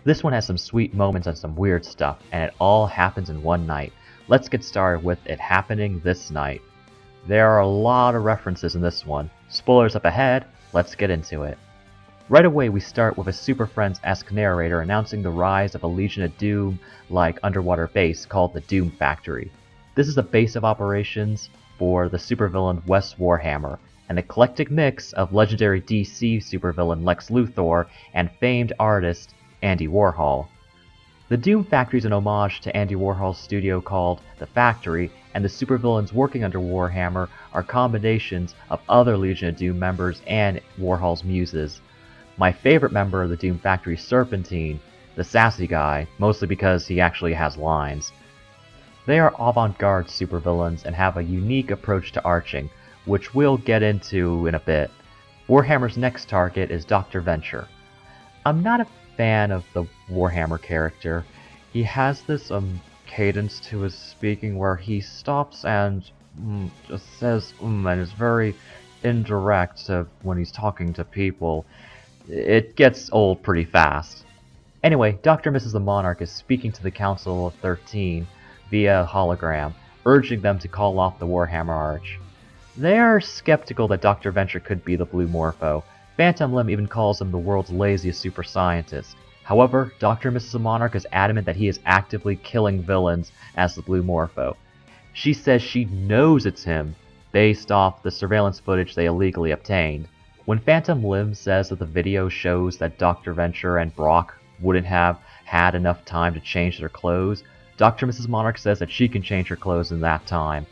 This one has some sweet moments and some weird stuff, and it all happens in one night. Let's get started with it happening this night. There are a lot of references in this one. Spoilers up ahead, let's get into it. Right away we start with a Super Friends-esque narrator announcing the rise of a Legion of Doom-like underwater base called the Doom Factory. This is a base of operations for the supervillain Wes Warhammer, an eclectic mix of legendary DC supervillain Lex Luthor and famed artist Andy Warhol. The Doom Factory is an homage to Andy Warhol's studio called The Factory, and the supervillains working under Warhammer are combinations of other Legion of Doom members and Warhol's muses. My favorite member of the Doom Factory is Serpentine, the sassy guy, mostly because he actually has lines. They are avant-garde supervillains and have a unique approach to arching, which we'll get into in a bit. Warhammer's next target is Dr. Venture. I'm not a fan of the Warhammer character. He has this cadence to his speaking where he stops and just says and is very indirect when he's talking to people. It gets old pretty fast. Anyway, Dr. and Mrs. the Monarch is speaking to the Council of 13 via hologram, urging them to call off the Warhammer Arch. They are skeptical that Dr. Venture could be the Blue Morpho. Phantom Limb even calls him the world's laziest super scientist. However, Dr. and Mrs. the Monarch is adamant that he is actively killing villains as the Blue Morpho. She says she knows it's him, based off the surveillance footage they illegally obtained. When Phantom Limb says that the video shows that Dr. Venture and Brock wouldn't have had enough time to change their clothes, Dr. and Mrs. Monarch says that she can change her clothes in that time.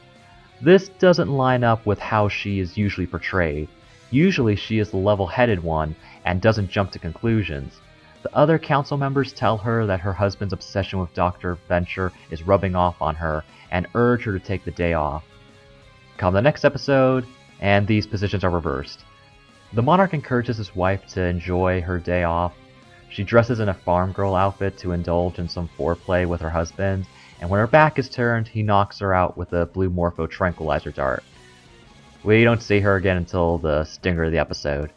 This doesn't line up with how she is usually portrayed. Usually she is the level-headed one and doesn't jump to conclusions. The other council members tell her that her husband's obsession with Dr. Venture is rubbing off on her and urge her to take the day off. Come the next episode, and these positions are reversed. The Monarch encourages his wife to enjoy her day off. She dresses in a farm girl outfit to indulge in some foreplay with her husband, and when her back is turned, he knocks her out with a Blue Morpho tranquilizer dart. We don't see her again until the stinger of the episode.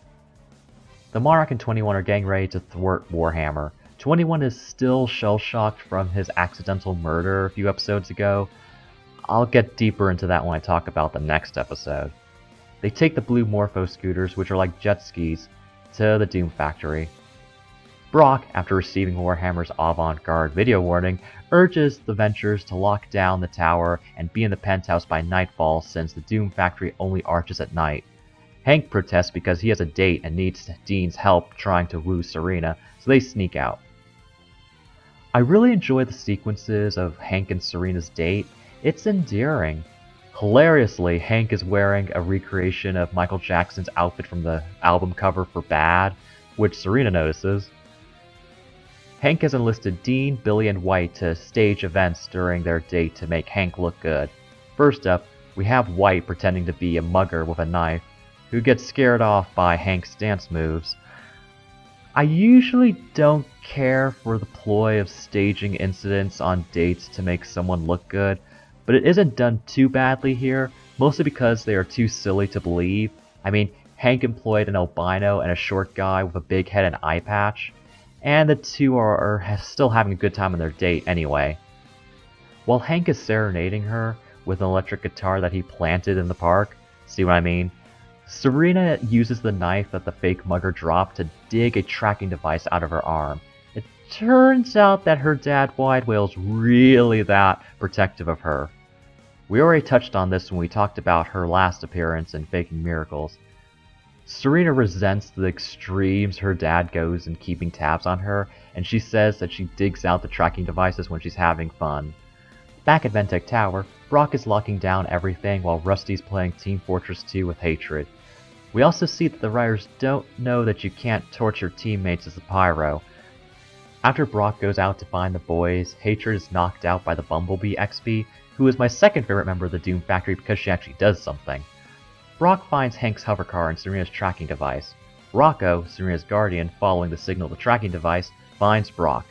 The Monarch and 21 are getting ready to thwart Warhammer. 21 is still shell-shocked from his accidental murder a few episodes ago. I'll get deeper into that when I talk about the next episode. They take the Blue Morpho scooters, which are like jet skis, to the Doom Factory. Brock, after receiving Warhammer's avant-garde video warning, urges the Ventures to lock down the tower and be in the penthouse by nightfall since the Doom Factory only arches at night. Hank protests because he has a date and needs Dean's help trying to woo Sirena, so they sneak out. I really enjoy the sequences of Hank and Serena's date. It's endearing. Hilariously, Hank is wearing a recreation of Michael Jackson's outfit from the album cover for Bad, which Sirena notices. Hank has enlisted Dean, Billy, and White to stage events during their date to make Hank look good. First up, we have White pretending to be a mugger with a knife, who gets scared off by Hank's dance moves. I usually don't care for the ploy of staging incidents on dates to make someone look good, but it isn't done too badly here, mostly because they are too silly to believe. I mean, Hank employed an albino and a short guy with a big head and eye patch, and the two are still having a good time on their date anyway. While Hank is serenading her with an electric guitar that he planted in the park, see what I mean? Sirena uses the knife that the fake mugger dropped to dig a tracking device out of her arm. It turns out that her dad Wide Whale's really that protective of her. We already touched on this when we talked about her last appearance in Faking Miracles. Sirena resents the extremes her dad goes in keeping tabs on her, and she says that she digs out the tracking devices when she's having fun. Back at Ventec Tower, Brock is locking down everything while Rusty's playing Team Fortress 2 with Hatred. We also see that the writers don't know that you can't torture teammates as a pyro. After Brock goes out to find the boys, Hatred is knocked out by the Bumblebee XP, who is my second favorite member of the Doom Factory because she actually does something. Brock finds Hank's hovercar and Serena's tracking device. Rocco, Serena's guardian, following the signal of the tracking device, finds Brock.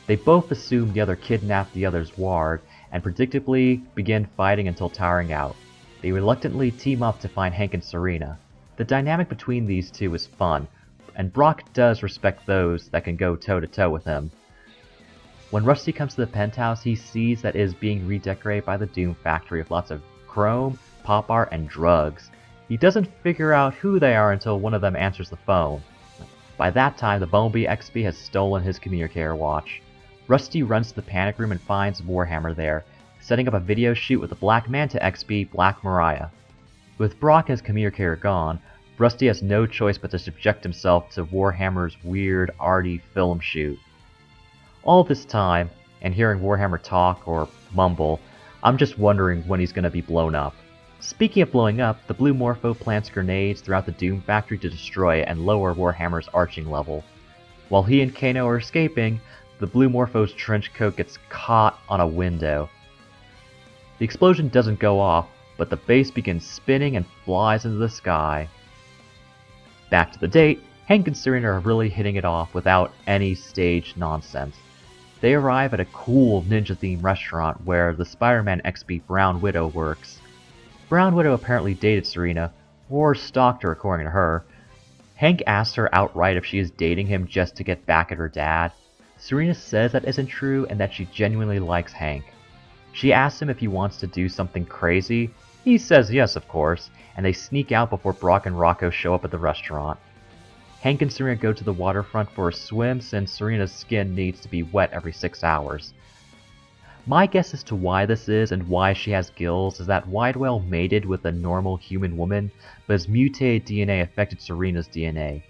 They both assume the other kidnapped the other's ward, and predictably begin fighting until tiring out. They reluctantly team up to find Hank and Sirena. The dynamic between these two is fun, and Brock does respect those that can go toe-to-toe with him. When Rusty comes to the penthouse, he sees that it is being redecorated by the Doom Factory with lots of chrome, pop art, and drugs. He doesn't figure out who they are until one of them answers the phone. By that time, the Bumblebee XP has stolen his communicator watch. Rusty runs to the panic room and finds Warhammer there, setting up a video shoot with the Black Manta XP, Black Mariah. With Brock and his communicator gone, Rusty has no choice but to subject himself to Warhammer's weird, arty film shoot. All this time, and hearing Warhammer talk or mumble, I'm just wondering when he's going to be blown up. Speaking of blowing up, the Blue Morpho plants grenades throughout the Doom Factory to destroy it and lower Warhammer's arching level. While he and Kano are escaping, the Blue Morpho's trench coat gets caught on a window. The explosion doesn't go off, but the base begins spinning and flies into the sky. Back to the date, Hank and Sirena are really hitting it off without any staged nonsense. They arrive at a cool ninja-themed restaurant where the Spider-Man XP Brown Widow works. Brown Widow apparently dated Sirena, or stalked her according to her. Hank asks her outright if she is dating him just to get back at her dad. Sirena says that isn't true and that she genuinely likes Hank. She asks him if he wants to do something crazy. He says yes, of course, and they sneak out before Brock and Rocco show up at the restaurant. Hank and Sirena go to the waterfront for a swim since Serena's skin needs to be wet every 6 hours. My guess as to why this is and why she has gills is that Widewell mated with a normal human woman, but his mutated DNA affected Serena's DNA.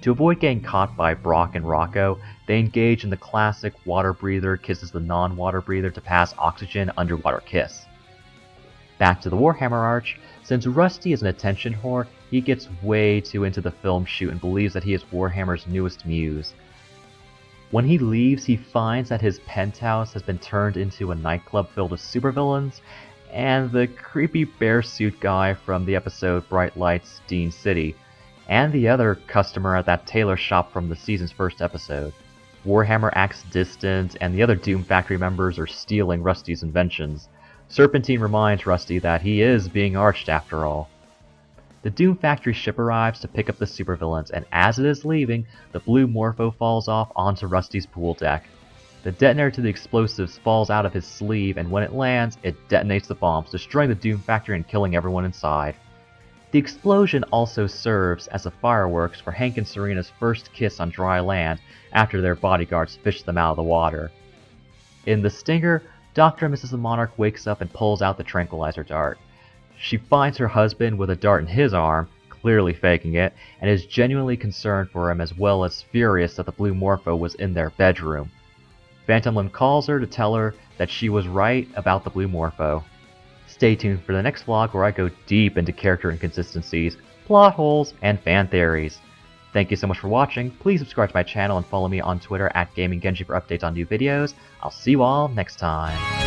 To avoid getting caught by Brock and Rocco, they engage in the classic water breather kisses the non-water breather to pass oxygen underwater kiss. Back to the Warhammer Arch, since Rusty is an attention whore, he gets way too into the film shoot and believes that he is Warhammer's newest muse. When he leaves, he finds that his penthouse has been turned into a nightclub filled with supervillains, and the creepy bear suit guy from the episode Bright Lights, Dean City, and the other customer at that tailor shop from the season's first episode. Warhammer acts distant, and the other Doom Factory members are stealing Rusty's inventions. Serpentine reminds Rusty that he is being arched after all. The Doom Factory ship arrives to pick up the supervillains, and as it is leaving, the Blue Morpho falls off onto Rusty's pool deck. The detonator to the explosives falls out of his sleeve, and when it lands, it detonates the bombs, destroying the Doom Factory and killing everyone inside. The explosion also serves as the fireworks for Hank and Serena's first kiss on dry land after their bodyguards fish them out of the water. In the stinger, Dr. and Mrs. the Monarch wakes up and pulls out the tranquilizer dart. She finds her husband with a dart in his arm, clearly faking it, and is genuinely concerned for him as well as furious that the Blue Morpho was in their bedroom. Phantom Limb calls her to tell her that she was right about the Blue Morpho. Stay tuned for the next vlog where I go deep into character inconsistencies, plot holes, and fan theories. Thank you so much for watching. Please subscribe to my channel and follow me on Twitter @GamingGenji for updates on new videos. I'll see you all next time.